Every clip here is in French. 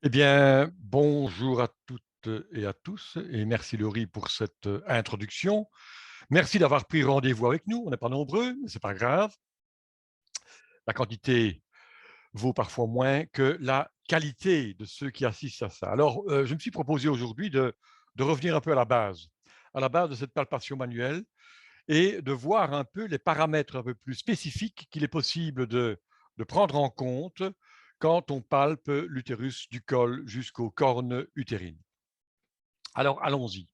Eh bien, bonjour à toutes et à tous, et merci Laurie pour cette introduction. Merci d'avoir pris rendez-vous avec nous. On n'est pas nombreux, mais c'est pas grave. La quantité vaut parfois moins que la qualité de ceux qui assistent à ça. Alors, je me suis proposé aujourd'hui de revenir un peu à la base de cette palpation manuelle et de voir un peu les paramètres un peu plus spécifiques qu'il est possible de prendre en compte quand on palpe l'utérus du col jusqu'aux cornes utérines. Alors, allons-y.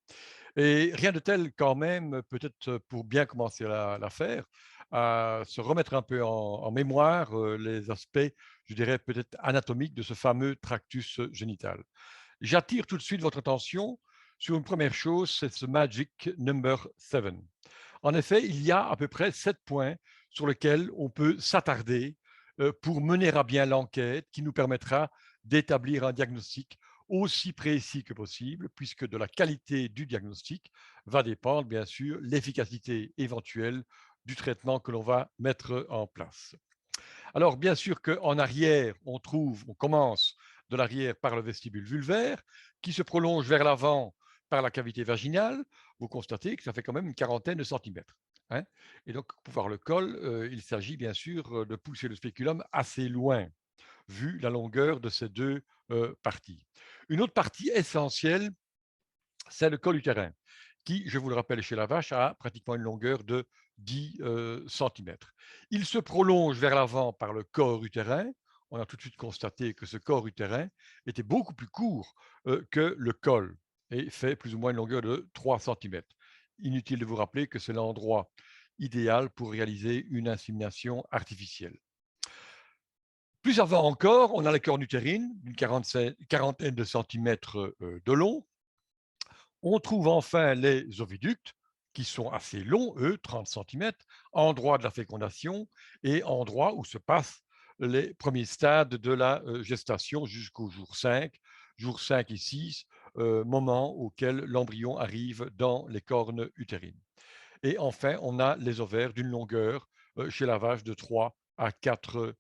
Et rien de tel quand même, peut-être pour bien commencer l'affaire, à se remettre un peu en mémoire les aspects, je dirais peut-être anatomiques de ce fameux tractus génital. J'attire tout de suite votre attention sur une première chose, c'est ce magic number 7. En effet, il y a à peu près 7 points sur lesquels on peut s'attarder pour mener à bien l'enquête qui nous permettra d'établir un diagnostic aussi précis que possible, puisque de la qualité du diagnostic va dépendre bien sûr l'efficacité éventuelle du traitement que l'on va mettre en place. Alors bien sûr qu'en arrière, on commence de l'arrière par le vestibule vulvaire, qui se prolonge vers l'avant par la cavité vaginale. Vous constatez que ça fait quand même une quarantaine de centimètres, hein. Et donc, pour voir le col, il s'agit bien sûr de pousser le spéculum assez loin, vu la longueur de ces deux parties. Une autre partie essentielle, c'est le col utérin, qui, je vous le rappelle, chez la vache, a pratiquement une longueur de 10 centimètres. Il se prolonge vers l'avant par le corps utérin. On a tout de suite constaté que ce corps utérin était beaucoup plus court que le col et fait plus ou moins une longueur de 3 centimètres. Inutile de vous rappeler que c'est l'endroit idéal pour réaliser une insémination artificielle. Plus avant encore, on a les cornes utérines, d'une quarantaine de centimètres de long. On trouve enfin les oviducts, qui sont assez longs, eux, 30 centimètres, endroit de la fécondation et endroit où se passent les premiers stades de la gestation jusqu'au jour 5 et 6, moment auquel l'embryon arrive dans les cornes utérines. Et enfin, on a les ovaires d'une longueur chez la vache de 3 à 4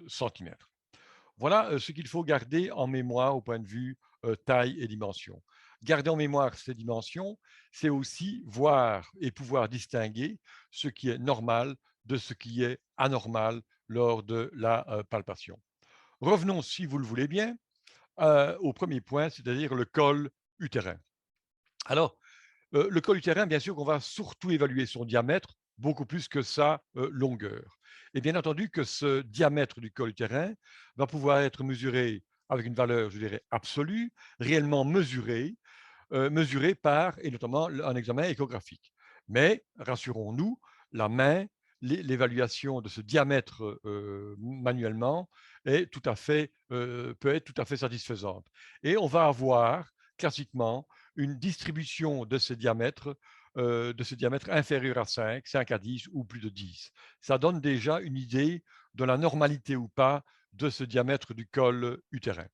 centimètres. Voilà ce qu'il faut garder en mémoire au point de vue taille et dimension. Garder en mémoire ces dimensions, c'est aussi voir et pouvoir distinguer ce qui est normal de ce qui est anormal lors de la palpation. Revenons, si vous le voulez bien, au premier point, c'est-à-dire le col utérin. Alors, le col utérin, bien sûr qu'on va surtout évaluer son diamètre, beaucoup plus que sa longueur. Et bien entendu que ce diamètre du col utérin va pouvoir être mesuré avec une valeur, je dirais, absolue, réellement mesurée, mesurée par, et notamment, un examen échographique. Mais, rassurons-nous, la main, l'évaluation de ce diamètre manuellement est tout à fait, peut être tout à fait satisfaisante. Et on va avoir, classiquement, une distribution de ce diamètre inférieur à 5, 5 à 10 ou plus de 10. Ça donne déjà une idée de la normalité ou pas de ce diamètre du col utérin.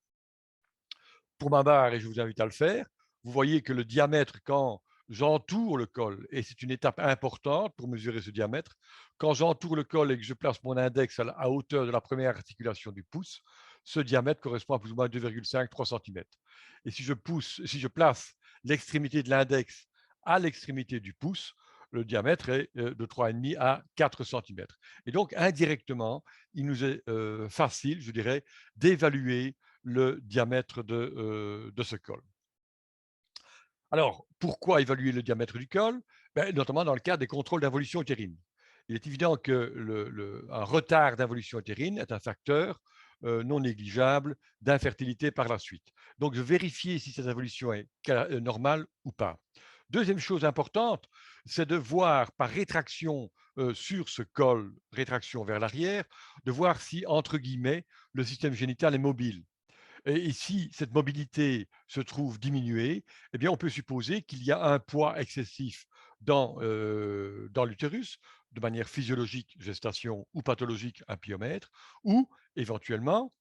Pour ma part, et je vous invite à le faire, vous voyez que le diamètre, quand j'entoure le col, et c'est une étape importante pour mesurer ce diamètre, quand j'entoure le col et que je place mon index à hauteur de la première articulation du pouce, ce diamètre correspond à plus ou moins 2,5-3 cm. Et si je place l'extrémité de l'index à l'extrémité du pouce, le diamètre est de 3,5 à 4 cm. Et donc, indirectement, il nous est facile, je dirais, d'évaluer le diamètre de ce col. Alors, pourquoi évaluer le diamètre du col? Ben, notamment dans le cadre des contrôles d'involution utérine. Il est évident que un retard d'involution utérine est un facteur non négligeable d'infertilité par la suite. Donc, vérifier si cette évolution est normale ou pas. Deuxième chose importante, c'est de voir par rétraction sur ce col, rétraction vers l'arrière, de voir si, entre guillemets, le système génital est mobile. Et si cette mobilité se trouve diminuée, eh bien, on peut supposer qu'il y a un poids excessif dans l'utérus, de manière physiologique, gestation, ou pathologique, un pyomètre, ou éventuellement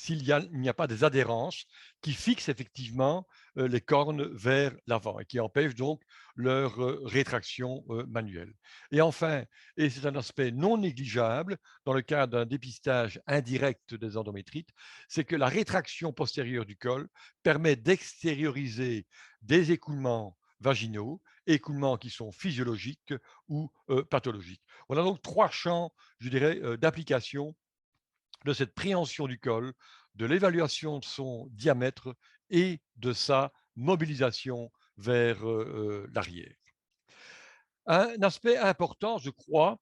il n'y a pas des adhérences qui fixent effectivement les cornes vers l'avant et qui empêchent donc leur rétraction manuelle. Et enfin, et c'est un aspect non négligeable dans le cadre d'un dépistage indirect des endométrites, c'est que la rétraction postérieure du col permet d'extérioriser des écoulements vaginaux, écoulements qui sont physiologiques ou pathologiques. On a donc trois champs, je dirais, d'application de cette préhension du col, de l'évaluation de son diamètre et de sa mobilisation vers l'arrière. Un aspect important, je crois,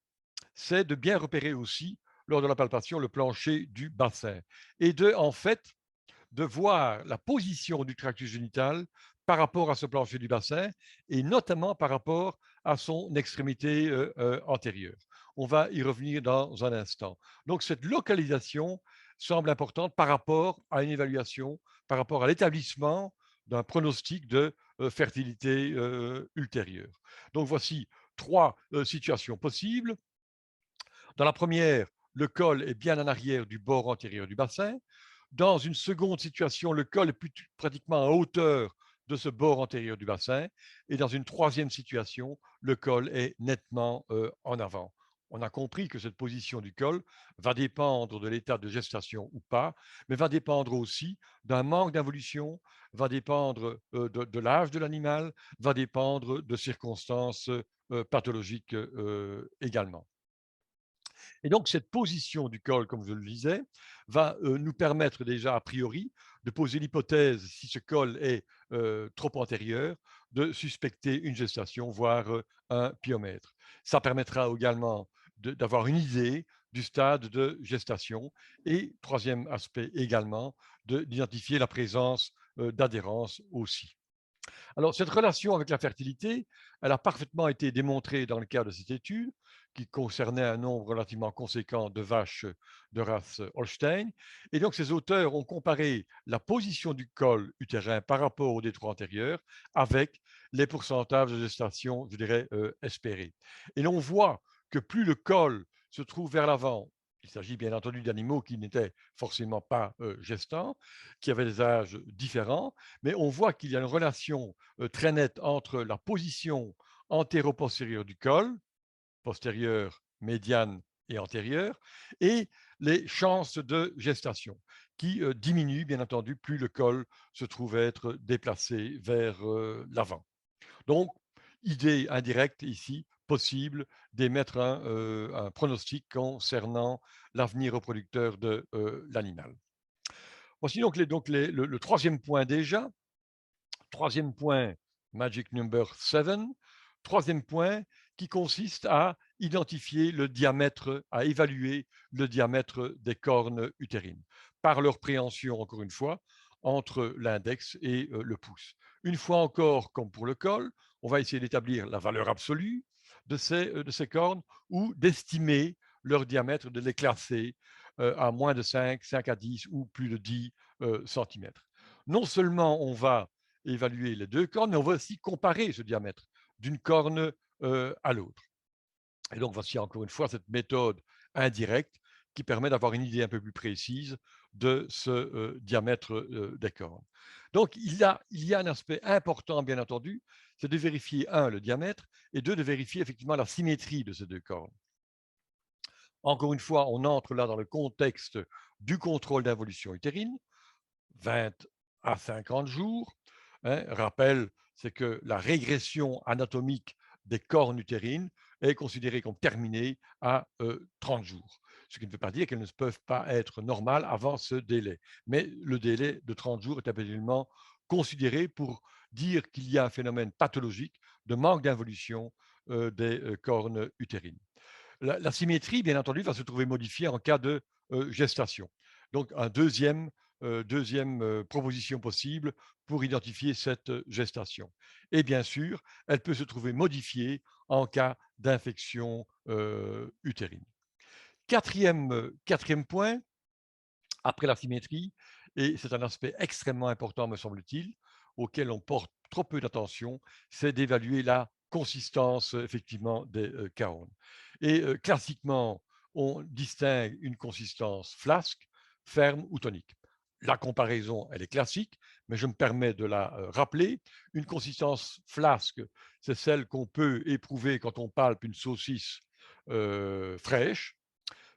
c'est de bien repérer aussi, lors de la palpation, le plancher du bassin et en fait, de voir la position du tractus génital par rapport à ce plancher du bassin et notamment par rapport à son extrémité antérieure. On va y revenir dans un instant. Donc cette localisation semble importante par rapport à une évaluation, par rapport à l'établissement d'un pronostic de fertilité ultérieure. Donc voici trois situations possibles. Dans la première, le col est bien en arrière du bord antérieur du bassin. Dans une seconde situation, le col est pratiquement à hauteur de ce bord antérieur du bassin. Et dans une troisième situation, le col est nettement en avant. On a compris que cette position du col va dépendre de l'état de gestation ou pas, mais va dépendre aussi d'un manque d'involution, va dépendre de l'âge de l'animal, va dépendre de circonstances pathologiques également. Et donc, cette position du col, comme je le disais, va nous permettre déjà, a priori, de poser l'hypothèse, si ce col est trop antérieur, de suspecter une gestation, voire un pyomètre. Ça permettra également d'avoir une idée du stade de gestation et, troisième aspect également, d'identifier la présence d'adhérence aussi. Alors, cette relation avec la fertilité, elle a parfaitement été démontrée dans le cadre de cette étude, qui concernait un nombre relativement conséquent de vaches de race Holstein. Et donc, ces auteurs ont comparé la position du col utérin par rapport au détroit antérieur avec les pourcentages de gestation, je dirais, espérés. Et l'on voit que plus le col se trouve vers l'avant, il s'agit bien entendu d'animaux qui n'étaient forcément pas gestants, qui avaient des âges différents, mais on voit qu'il y a une relation très nette entre la position antéro-postérieure du col, postérieure, médiane et antérieure, et les chances de gestation, qui diminuent bien entendu plus le col se trouve être déplacé vers l'avant. Donc, idée indirecte ici possible d'émettre un pronostic concernant l'avenir reproducteur de l'animal. Voici le troisième point déjà. Troisième point, magic number 7. Troisième point qui consiste à identifier le diamètre, à évaluer le diamètre des cornes utérines par leur préhension, encore une fois, entre l'index et le pouce. Une fois encore, comme pour le col, on va essayer d'établir la valeur absolue de ces cornes ou d'estimer leur diamètre, de les classer à moins de 5, 5 à 10 ou plus de 10 cm. Non seulement on va évaluer les deux cornes, mais on va aussi comparer ce diamètre d'une corne à l'autre. Et donc, voici encore une fois cette méthode indirecte qui permet d'avoir une idée un peu plus précise de ce diamètre des cornes. Donc, il y a un aspect important, bien entendu, c'est de vérifier, un, le diamètre, et deux, de vérifier effectivement la symétrie de ces deux cornes. Encore une fois, on entre là dans le contexte du contrôle d'involution utérine, 20 à 50 jours. Hein. Rappel, c'est que la régression anatomique des cornes utérines est considérée comme terminée à 30 jours. Ce qui ne veut pas dire qu'elles ne peuvent pas être normales avant ce délai. Mais le délai de 30 jours est absolument considéré pour dire qu'il y a un phénomène pathologique de manque d'involution des cornes utérines. La symétrie, bien entendu, va se trouver modifiée en cas de gestation. Donc, un deuxième proposition possible pour identifier cette gestation. Et bien sûr, elle peut se trouver modifiée en cas d'infection utérine. Quatrième point, après la symétrie, et c'est un aspect extrêmement important, me semble-t-il, auquel on porte trop peu d'attention, c'est d'évaluer la consistance effectivement des carones. Et classiquement, on distingue une consistance flasque, ferme ou tonique. La comparaison, elle est classique, mais je me permets de la rappeler. Une consistance flasque, c'est celle qu'on peut éprouver quand on palpe une saucisse fraîche.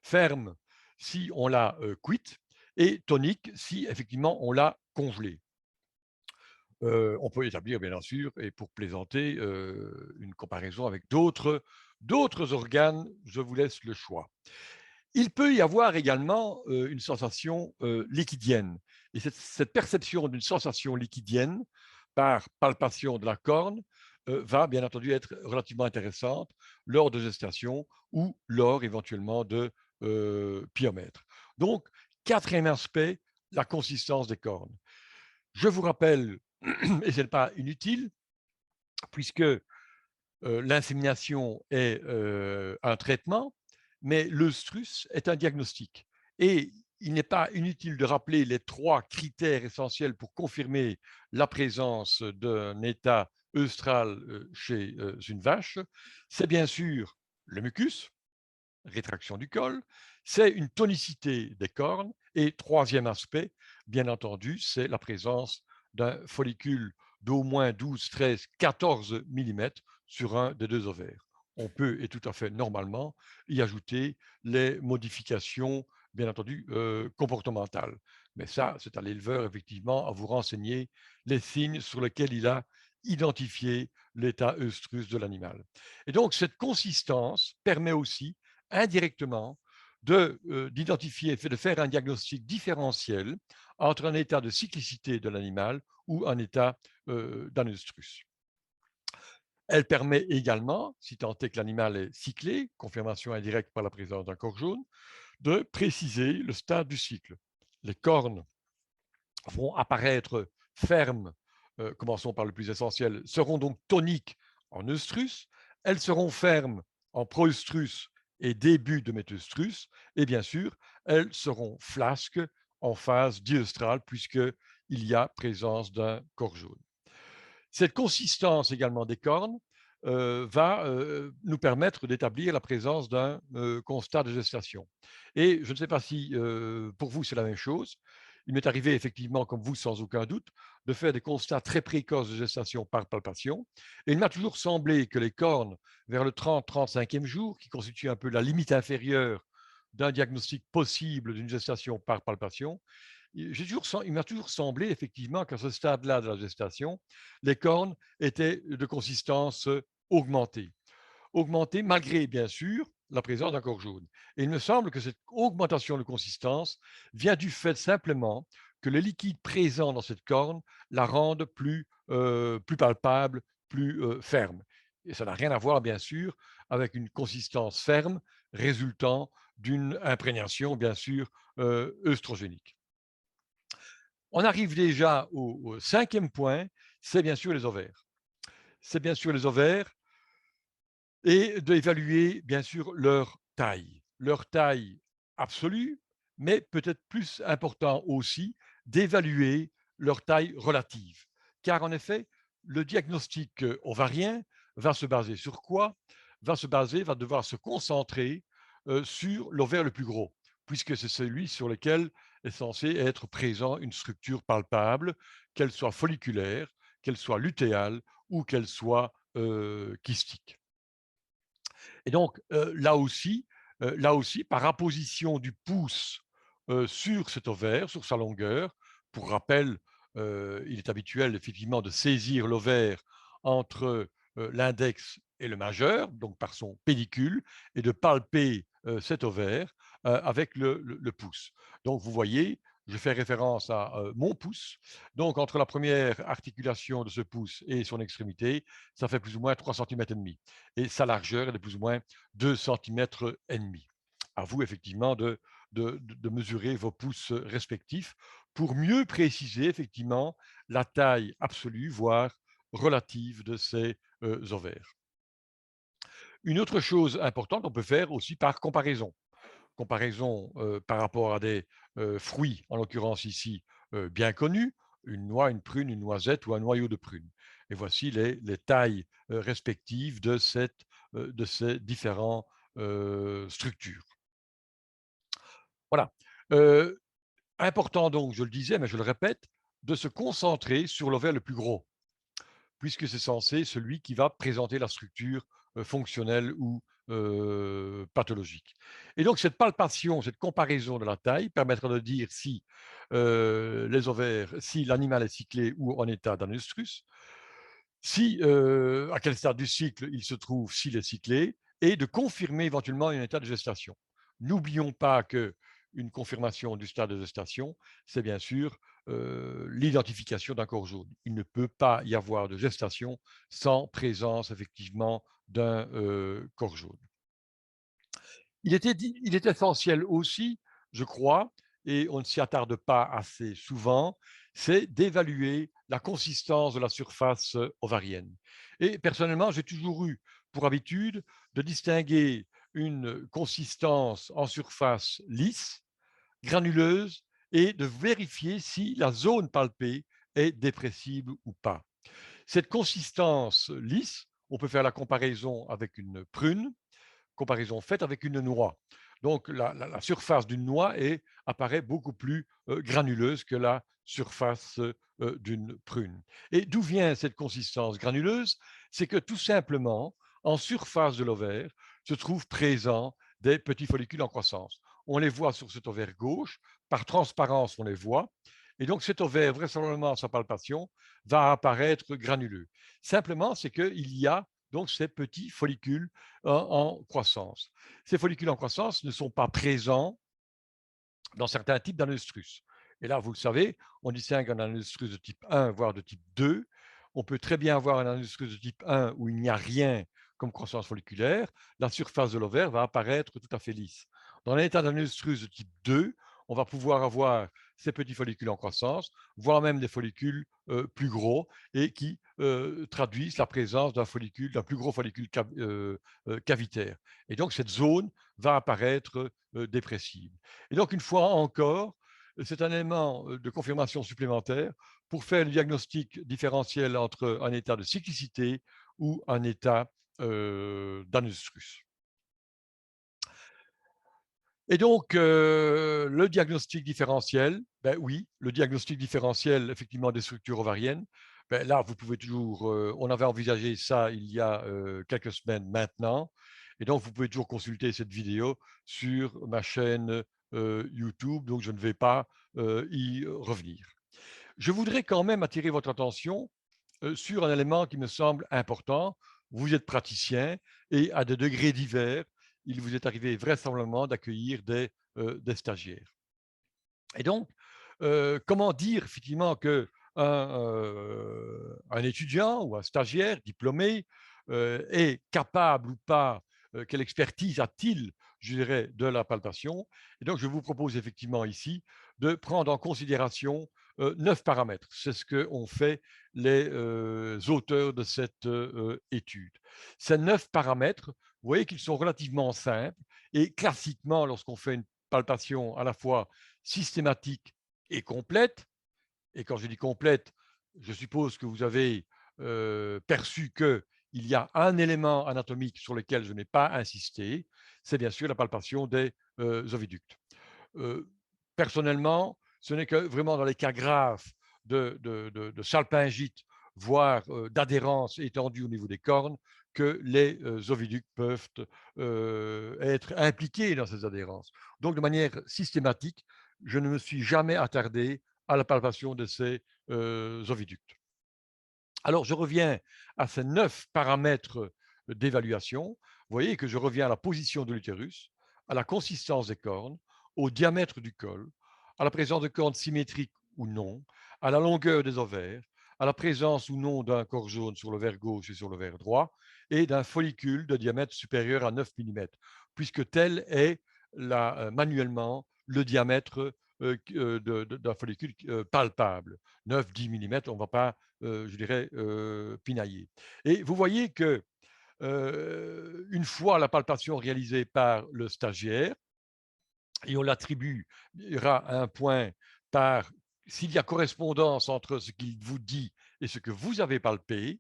Ferme, si on l'a cuite. Et tonique, si effectivement on l'a congelée. On peut établir, bien sûr, et pour plaisanter, une comparaison avec d'autres organes. Je vous laisse le choix. Il peut y avoir également une sensation liquidienne. Et cette perception d'une sensation liquidienne par palpation de la corne va bien entendu être relativement intéressante lors de gestation ou lors éventuellement de pyomètre. Donc, quatrième aspect, la consistance des cornes. Je vous rappelle, et ce n'est pas inutile, puisque l'insémination est un traitement, mais l'œstrus est un diagnostic. Et il n'est pas inutile de rappeler les 3 critères essentiels pour confirmer la présence d'un état œustral chez une vache. C'est bien sûr le mucus, rétraction du col, c'est une tonicité des cornes et troisième aspect, bien entendu, c'est la présence d'un follicule d'au moins 12, 13, 14 millimètres sur un des 2 ovaires. On peut, et tout à fait normalement, y ajouter les modifications, bien entendu, comportementales. Mais ça, c'est à l'éleveur, effectivement, à vous renseigner les signes sur lesquels il a identifié l'état œstrus de l'animal. Et donc, cette consistance permet aussi indirectement d'identifier, de faire un diagnostic différentiel entre un état de cyclicité de l'animal ou un état d'anestrus. Elle permet également, si tant est que l'animal est cyclé, confirmation indirecte par la présence d'un corps jaune, de préciser le stade du cycle. Les cornes vont apparaître fermes, commençons par le plus essentiel, seront donc toniques en œstrus, elles seront fermes en proœstrus et début de métaœstrus, et bien sûr, elles seront flasques en phase diœstrale, puisqu'il y a présence d'un corps jaune. Cette consistance également des cornes va nous permettre d'établir la présence d'un constat de gestation. Et je ne sais pas si pour vous c'est la même chose. Il m'est arrivé effectivement, comme vous, sans aucun doute, de faire des constats très précoces de gestation par palpation. Et il m'a toujours semblé que les cornes, vers le 30-35e jour, qui constitue un peu la limite inférieure d'un diagnostic possible d'une gestation par palpation, il m'a toujours semblé effectivement qu'à ce stade-là de la gestation, les cornes étaient de consistance augmentée. Augmentée malgré, bien sûr, la présence d'un corps jaune. Et il me semble que cette augmentation de consistance vient du fait simplement que le liquide présent dans cette corne la rende plus palpable, plus ferme. Et ça n'a rien à voir, bien sûr, avec une consistance ferme résultant d'une imprégnation, bien sûr, œstrogénique. On arrive déjà au 5e point, c'est bien sûr les ovaires. C'est bien sûr les ovaires et d'évaluer bien sûr leur taille absolue, mais peut-être plus important aussi d'évaluer leur taille relative. Car en effet, le diagnostic ovarien va se baser sur quoi? Va devoir se concentrer sur l'ovaire le plus gros, puisque c'est celui sur lequel est censé être présent une structure palpable, qu'elle soit folliculaire, qu'elle soit lutéale ou qu'elle soit kystique. Et donc, là aussi, par apposition du pouce sur cet ovaire, sur sa longueur, pour rappel, il est habituel effectivement de saisir l'ovaire entre l'index et le majeur, donc par son pédicule, et de palper cet ovaire avec le pouce. Donc, vous voyez, je fais référence à mon pouce. Donc, entre la première articulation de ce pouce et son extrémité, ça fait plus ou moins 3,5 cm et sa largeur est de plus ou moins 2,5 cm. À vous, effectivement, de mesurer vos pouces respectifs pour mieux préciser, effectivement, la taille absolue, voire relative de ces ovaires. Une autre chose importante, on peut faire aussi par comparaison. Comparaison par rapport à des fruits, en l'occurrence ici, bien connus, une noix, une prune, une noisette ou un noyau de prune. Et voici les tailles respectives de ces différentes structures. Voilà. Important donc, je le disais, mais je le répète, de se concentrer sur l'ovaire le plus gros, puisque c'est censé celui qui va présenter la structure fonctionnelle ou pathologique. Et donc cette palpation, cette comparaison de la taille permettra de dire si les ovaires, si l'animal est cyclé ou en état d'anustrus, si, à quel stade du cycle il se trouve, s'il est cyclé, et de confirmer éventuellement un état de gestation. N'oublions pas qu'une confirmation du stade de gestation, c'est bien sûr l'identification d'un corps jaune. Il ne peut pas y avoir de gestation sans présence effectivement d'un corps jaune. Il est essentiel aussi, je crois, et on ne s'y attarde pas assez souvent, c'est d'évaluer la consistance de la surface ovarienne. Et personnellement, j'ai toujours eu pour habitude de distinguer une consistance en surface lisse, granuleuse, et de vérifier si la zone palpée est dépressible ou pas. Cette consistance lisse, on peut faire la comparaison avec une prune, comparaison faite avec une noix. Donc la surface d'une noix apparaît beaucoup plus granuleuse que la surface d'une prune. Et d'où vient cette consistance granuleuse? C'est que tout simplement, en surface de l'ovaire, se trouvent présents des petits follicules en croissance. On les voit sur cet ovaire gauche, par transparence on les voit, et donc cet ovaire, vraisemblablement à sa palpation, va apparaître granuleux. Simplement, c'est qu'il y a donc ces petits follicules en croissance. Ces follicules en croissance ne sont pas présents dans certains types d'anestrus. Et là, vous le savez, on distingue un anestrus de type 1, voire de type 2. On peut très bien avoir un anestrus de type 1 où il n'y a rien comme croissance folliculaire. La surface de l'ovaire va apparaître tout à fait lisse. Dans l'état d'anestrus de type 2, on va pouvoir avoir ces petits follicules en croissance, voire même des follicules plus gros et qui traduisent la présence d'un follicule, d'un plus gros follicule cavitaire. Et donc, cette zone va apparaître dépressive. Et donc, une fois encore, c'est un élément de confirmation supplémentaire pour faire le diagnostic différentiel entre un état de cyclicité ou un état d'anustrus. Et donc, le diagnostic différentiel, ben oui, le diagnostic différentiel effectivement des structures ovariennes, ben là, vous pouvez toujours, on avait envisagé ça il y a quelques semaines maintenant, et donc vous pouvez toujours consulter cette vidéo sur ma chaîne YouTube, donc je ne vais pas y revenir. Je voudrais quand même attirer votre attention sur un élément qui me semble important. Vous êtes praticien et à des degrés divers, il vous est arrivé vraisemblablement d'accueillir des stagiaires. Et donc, comment dire effectivement qu'un un étudiant ou un stagiaire diplômé est capable ou pas, quelle expertise a-t-il, je dirais, de la palpation? Et donc, je vous propose effectivement ici de prendre en considération 9 paramètres. C'est ce qu'ont fait les auteurs de cette étude. Ces 9 paramètres, vous voyez qu'ils sont relativement simples et classiquement, lorsqu'on fait une palpation à la fois systématique et complète, et quand je dis complète, je suppose que vous avez perçu qu'il y a un élément anatomique sur lequel je n'ai pas insisté, c'est bien sûr la palpation des oviductes. Euh, Personnellement, ce n'est que vraiment dans les cas graves de salpingite, voire d'adhérence étendue au niveau des cornes, que les oviducts peuvent être impliqués dans ces adhérences. Donc, de manière systématique, je ne me suis jamais attardé à la palpation de ces oviducts. Alors, je reviens à ces 9 paramètres d'évaluation. Vous voyez que je reviens à la position de l'utérus, à la consistance des cornes, au diamètre du col, à la présence de cornes symétriques ou non, à la longueur des ovaires, à la présence ou non d'un corps jaune sur l'ovaire gauche et sur l'ovaire droit, et d'un follicule de diamètre supérieur à 9 mm, puisque tel est manuellement le diamètre d'un follicule palpable. 9-10 mm, on ne va pas je dirais, pinailler. Et vous voyez que, une fois la palpation réalisée par le stagiaire, et on l'attribuera un point par s'il y a correspondance entre ce qu'il vous dit et ce que vous avez palpé,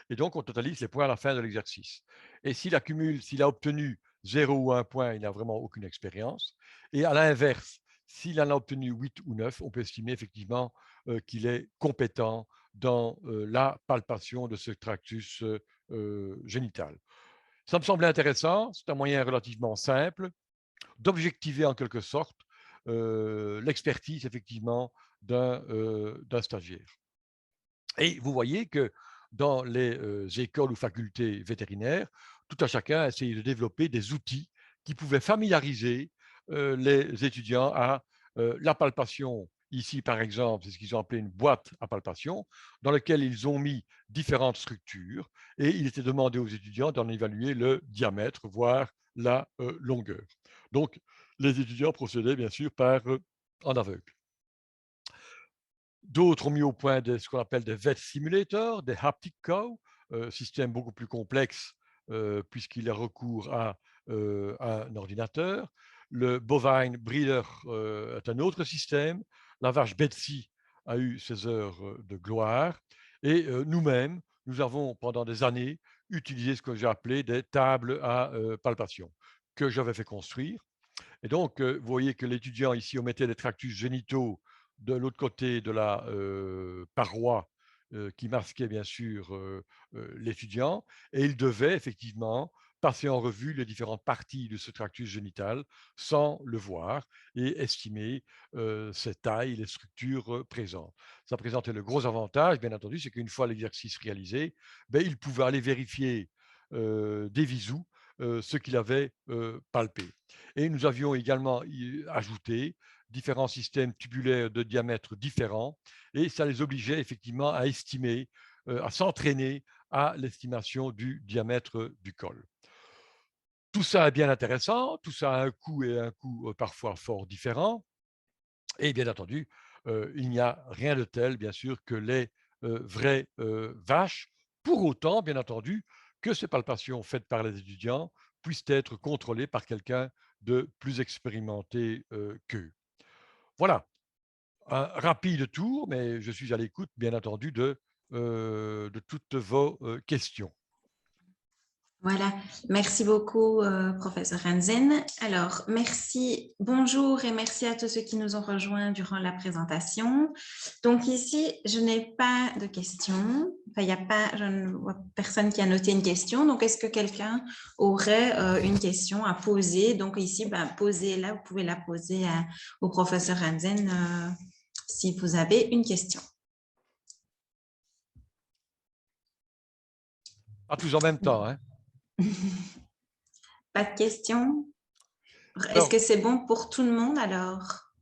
et donc on totalise les points à la fin de l'exercice. Et s'il a obtenu 0 ou 1 point, il n'a vraiment aucune expérience. Et à l'inverse, s'il en a obtenu 8 ou 9, on peut estimer effectivement qu'il est compétent dans la palpation de ce tractus génital. Ça me semblait intéressant, c'est un moyen relativement simple d'objectiver en quelque sorte l'expertise effectivement d'un stagiaire. Et vous voyez que dans les écoles ou facultés vétérinaires, tout un chacun a essayé de développer des outils qui pouvaient familiariser les étudiants à la palpation. Ici, par exemple, c'est ce qu'ils ont appelé une boîte à palpation, dans laquelle ils ont mis différentes structures et il était demandé aux étudiants d'en évaluer le diamètre, voire la longueur. Donc, les étudiants procédaient bien sûr par en aveugle. D'autres ont mis au point ce qu'on appelle des vet simulators, des haptic cow, système beaucoup plus complexe puisqu'il a recours à un ordinateur. Le bovine breeder est un autre système. La vache Betsy a eu ses heures de gloire. Et nous-mêmes, nous avons pendant des années utilisé ce que j'ai appelé des tables à palpation que j'avais fait construire. Et donc, vous voyez que l'étudiant ici, on mettait les tractus génitaux de l'autre côté de la paroi qui masquait bien sûr l'étudiant, et il devait effectivement passer en revue les différentes parties de ce tractus génital sans le voir et estimer ses tailles, les structures présentes. Ça présentait le gros avantage, bien entendu, c'est qu'une fois l'exercice réalisé, ben, il pouvait aller vérifier des visous ce qu'il avait palpé. Et nous avions également ajouté différents systèmes tubulaires de diamètre différents et ça les obligeait effectivement à estimer, à s'entraîner à l'estimation du diamètre du col. Tout ça est bien intéressant, tout ça a un coût et un coût parfois fort différent. Et bien entendu, il n'y a rien de tel, bien sûr, que les vraies vaches. Pour autant, bien entendu, que ces palpations faites par les étudiants puissent être contrôlées par quelqu'un de plus expérimenté qu'eux. Voilà, un rapide tour, mais je suis à l'écoute, bien entendu, de toutes vos questions. Voilà, merci beaucoup, professeur Hansen. Alors, merci, bonjour et merci à tous ceux qui nous ont rejoints durant la présentation. Donc ici, je n'ai pas de questions. Enfin, il y a pas, je ne vois personne qui a noté une question. Donc, est-ce que quelqu'un aurait une question à poser? Donc ici, posez-la, vous pouvez la poser au professeur Hansen si vous avez une question. Pas tous en même temps, hein. Pas de questions? Est-ce Alors, que c'est bon pour tout le monde alors?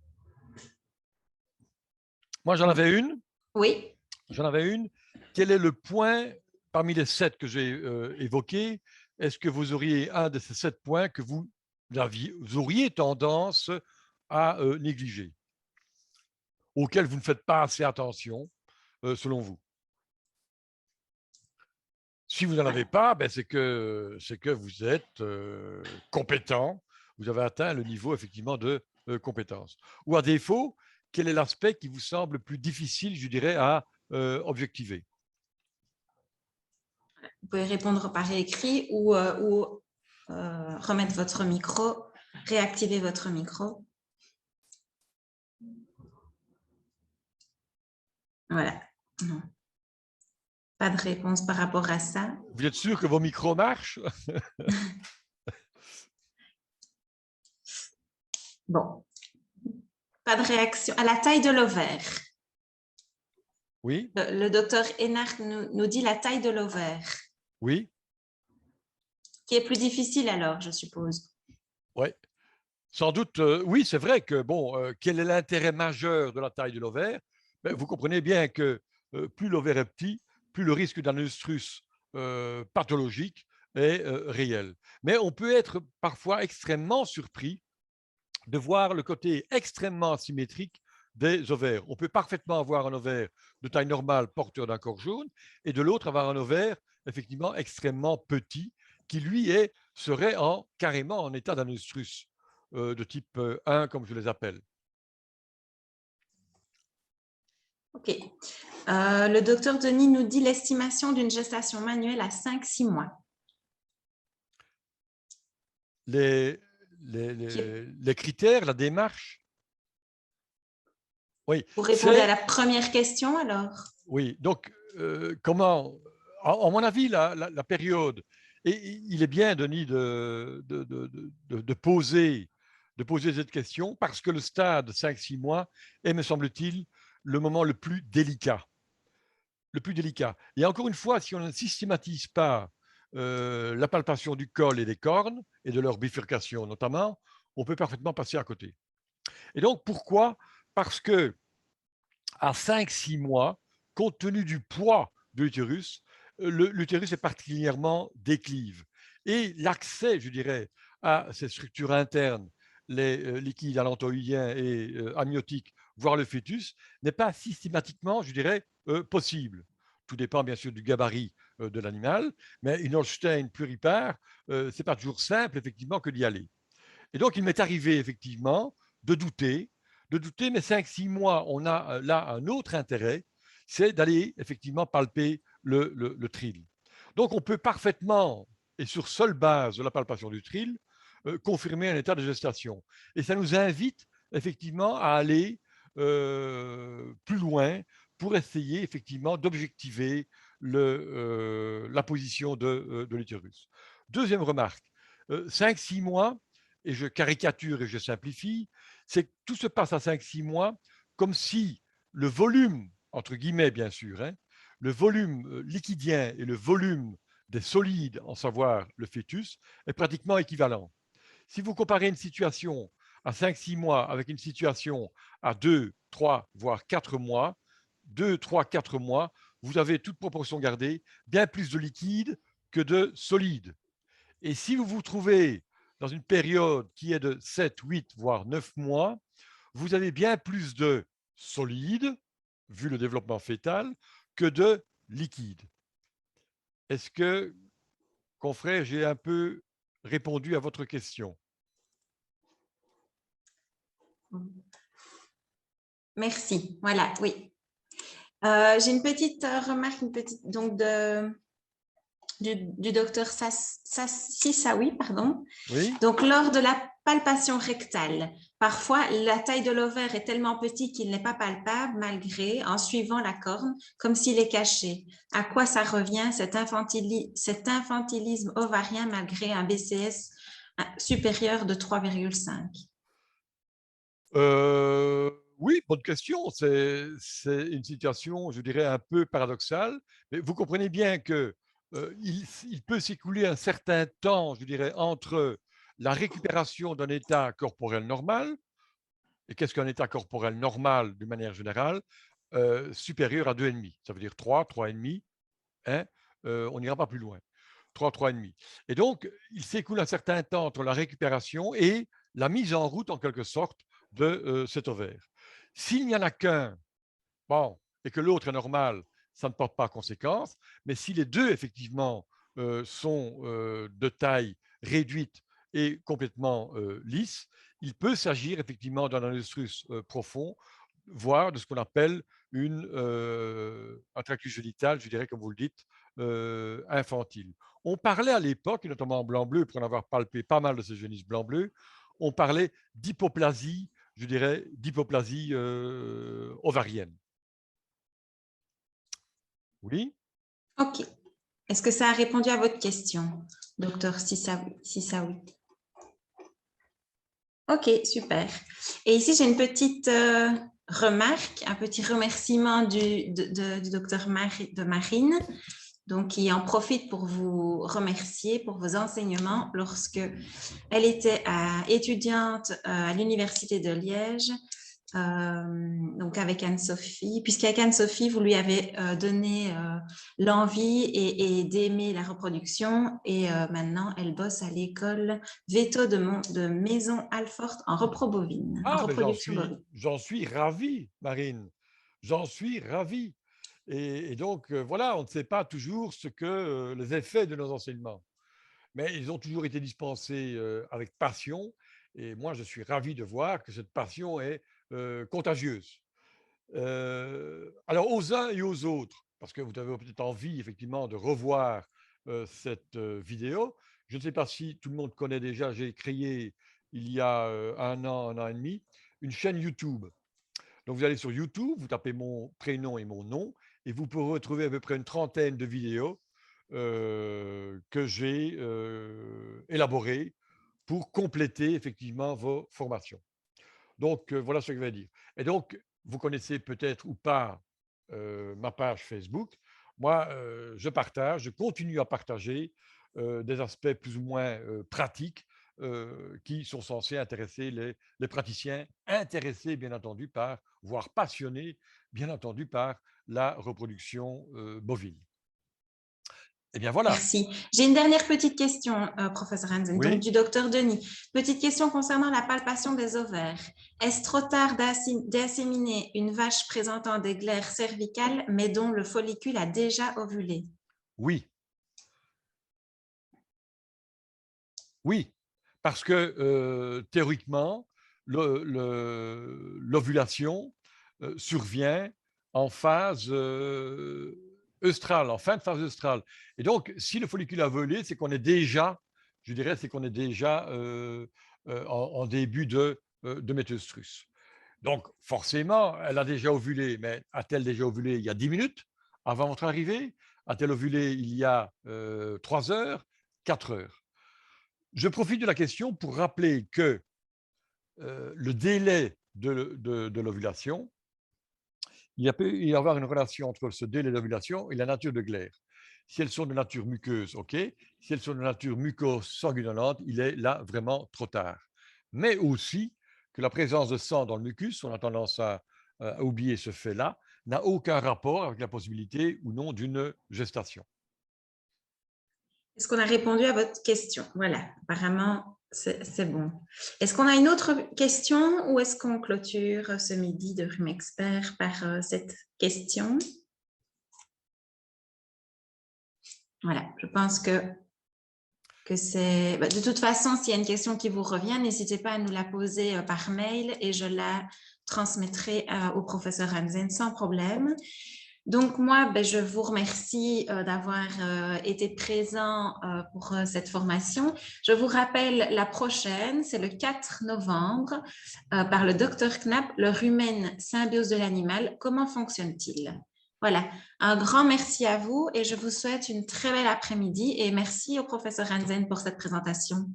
moi, j'en avais une. Oui. J'en avais une. Quel est le point parmi les 7 que j'ai évoqués? Est-ce que vous auriez un de ces 7 points que vous auriez tendance à négliger, auquel vous ne faites pas assez attention, selon vous? Si vous n'en avez pas, ben c'est que vous êtes compétent, vous avez atteint le niveau effectivement de compétence. Ou à défaut, quel est l'aspect qui vous semble le plus difficile, je dirais, à objectiver? Vous pouvez répondre par écrit ou remettre votre micro, réactiver votre micro. Voilà. Non. Pas de réponse par rapport à ça. Vous êtes sûr que vos micros marchent? Bon. Pas de réaction. À la taille de l'ovaire. Oui, Le docteur Hénard nous dit la taille de l'ovaire. oui, Qui est plus difficile alors, je suppose. ouais. Sans doute, oui, c'est vrai que, bon, quel est l'intérêt majeur de la taille de l'ovaire? Ben, vous comprenez bien que plus l'ovaire est petit, plus le risque d'un œstrus pathologique est réel. Mais on peut être parfois extrêmement surpris de voir le côté extrêmement asymétrique des ovaires. On peut parfaitement avoir un ovaire de taille normale porteur d'un corps jaune et de l'autre avoir un ovaire effectivement extrêmement petit qui lui serait carrément en état d'anestrus de type 1 comme je les appelle. OK. Le docteur Denis nous dit l'estimation d'une gestation manuelle à 5-6 mois. Les critères, la démarche. Oui, Vous répondez à c'est la première question alors? oui. Donc, comment, en mon avis, la période, et il est bien, Denis, de poser cette question parce que le stade 5-6 mois est, me semble-t-il, le moment le plus délicat. Le plus délicat. Et encore une fois, si on ne systématise pas la palpation du col et des cornes, et de leur bifurcation notamment, on peut parfaitement passer à côté. Et donc, pourquoi? Parce que à 5-6 mois, compte tenu du poids de l'utérus, l'utérus est particulièrement déclive. Et l'accès, je dirais, à ces structures internes, les liquides allantoïdiens et amniotiques, voire le fœtus, n'est pas systématiquement, je dirais, possible. Tout dépend bien sûr du gabarit de l'animal, mais une Holstein pluripare, ce n'est pas toujours simple, effectivement, que d'y aller. Et donc, il m'est arrivé effectivement de douter, mais 5-6 mois, on a là un autre intérêt, c'est d'aller effectivement palper le tril. Donc, on peut parfaitement, et sur seule base de la palpation du tril, confirmer un état de gestation. Et ça nous invite effectivement à aller plus loin pour essayer effectivement d'objectiver la position de l'utérus. Deuxième remarque, 5-6 mois, et je caricature et je simplifie, c'est que tout se passe à 5-6 mois comme si le volume, entre guillemets bien sûr, hein, le volume liquidien et le volume des solides, en savoir le fœtus, est pratiquement équivalent. Si vous comparez une situation à 5-6 mois avec une situation à 2-3 voire 4 mois, 2-3-4 mois, vous avez toute proportion gardée, bien plus de liquide que de solide. Et si vous vous trouvez dans une période qui est de 7, 8, voire 9 mois, vous avez bien plus de solide, vu le développement fœtal, que de liquide. Est-ce que, confrère, j'ai un peu répondu à votre question? Merci. Voilà, oui. J'ai une petite remarque, donc du docteur Sissaoui, pardon. Oui. Donc, lors de la palpation rectale, parfois la taille de l'ovaire est tellement petite qu'il n'est pas palpable malgré, en suivant la corne, comme s'il est caché. À quoi ça revient cet infantilisme ovarien malgré un BCS supérieur de 3,5? Oui, bonne question. C'est une situation, je dirais, un peu paradoxale. Mais vous comprenez bien que il peut s'écouler un certain temps, je dirais, entre la récupération d'un état corporel normal. Et qu'est-ce qu'un état corporel normal, d'une manière générale, supérieur à 2,5? Ça veut dire 3, 3,5. Hein, on n'ira pas plus loin. 3, 3,5. Et donc, il s'écoule un certain temps entre la récupération et la mise en route, en quelque sorte, de cet ovaire. S'il n'y en a qu'un, bon, et que l'autre est normal, ça ne porte pas conséquence. Mais si les deux, effectivement, sont de taille réduite et complètement lisses, il peut s'agir effectivement d'un anustrus profond, voire de ce qu'on appelle un tractus génital, je dirais, comme vous le dites, infantile. On parlait à l'époque, et notamment en blanc-bleu, pour en avoir palpé pas mal de ces génisses blanc-bleu, on parlait d'hypoplasie, je dirais, d'hypoplasie ovarienne. Oui. Ok. Est-ce que ça a répondu à votre question, docteur Sissaoui? Ok, super. Et ici, j'ai une petite remarque, un petit remerciement du docteur de Marine, donc qui en profite pour vous remercier pour vos enseignements lorsque elle était étudiante à l'Université de Liège, donc avec Anne-Sophie, puisqu'avec Anne-Sophie, vous lui avez donné l'envie et d'aimer la reproduction, et maintenant, elle bosse à l'école Veto de Maison Alfort en repro bovine, en Ah, mais reproduction bovine. j'en suis ravi, Marine. J'en suis ravi. Et donc, voilà, on ne sait pas toujours ce que les effets de nos enseignements. Mais ils ont toujours été dispensés avec passion. Et moi, je suis ravi de voir que cette passion est contagieuse. Alors, aux uns et aux autres, parce que vous avez peut-être envie, effectivement, de revoir cette vidéo. Je ne sais pas si tout le monde connaît déjà, j'ai créé il y a un an et demi, une chaîne YouTube. Donc, vous allez sur YouTube, vous tapez mon prénom et mon nom, et vous pourrez retrouver à peu près une trentaine de vidéos que j'ai élaborées pour compléter effectivement vos formations. Donc, voilà ce que je vais dire. Et donc, vous connaissez peut-être ou pas ma page Facebook. Moi, je continue à partager des aspects plus ou moins pratiques qui sont censés intéresser les praticiens intéressés, bien entendu, par, voire passionnés, bien entendu, par la reproduction bovine. Eh bien, voilà. Merci. J'ai une dernière petite question, professeur Hansen, donc Oui, du docteur Denis. Petite question concernant la palpation des ovaires. Est-ce trop tard d'inséminer une vache présentant des glaires cervicales, mais dont le follicule a déjà ovulé? oui, oui. Parce que théoriquement, l'ovulation survient en phase œstrale, en fin de phase œstrale. Et donc, si le follicule a volé, c'est qu'on est déjà, je dirais, c'est qu'on est déjà en début de méteustrus. Donc, forcément, elle a déjà ovulé, mais a-t-elle déjà ovulé il y a 10 minutes avant votre arrivée? A-t-elle ovulé il y a 3 heures, 4 heures? Je profite de la question pour rappeler que le délai de l'ovulation, il peut y avoir une relation entre ce délai d'ovulation et la nature de glaire. Si elles sont de nature muqueuse, OK. Si elles sont de nature muco-sanguinolente, il est là vraiment trop tard. Mais aussi que la présence de sang dans le mucus, on a tendance à oublier ce fait-là, n'a aucun rapport avec la possibilité ou non d'une gestation. Est-ce qu'on a répondu à votre question? Voilà, apparemment, c'est bon. Est-ce qu'on a une autre question ou est-ce qu'on clôture ce midi de Rhume Expert par cette question? Voilà, je pense que c'est… De toute façon, s'il y a une question qui vous revient, n'hésitez pas à nous la poser par mail et je la transmettrai au professeur Hansen sans problème. Donc, moi, je vous remercie d'avoir été présent pour cette formation. Je vous rappelle, la prochaine, c'est le 4 novembre, par le Dr Knapp, le rumen symbiose de l'animal, comment fonctionne-t-il? Voilà, un grand merci à vous et je vous souhaite une très belle après-midi et merci au professeur Hansen pour cette présentation.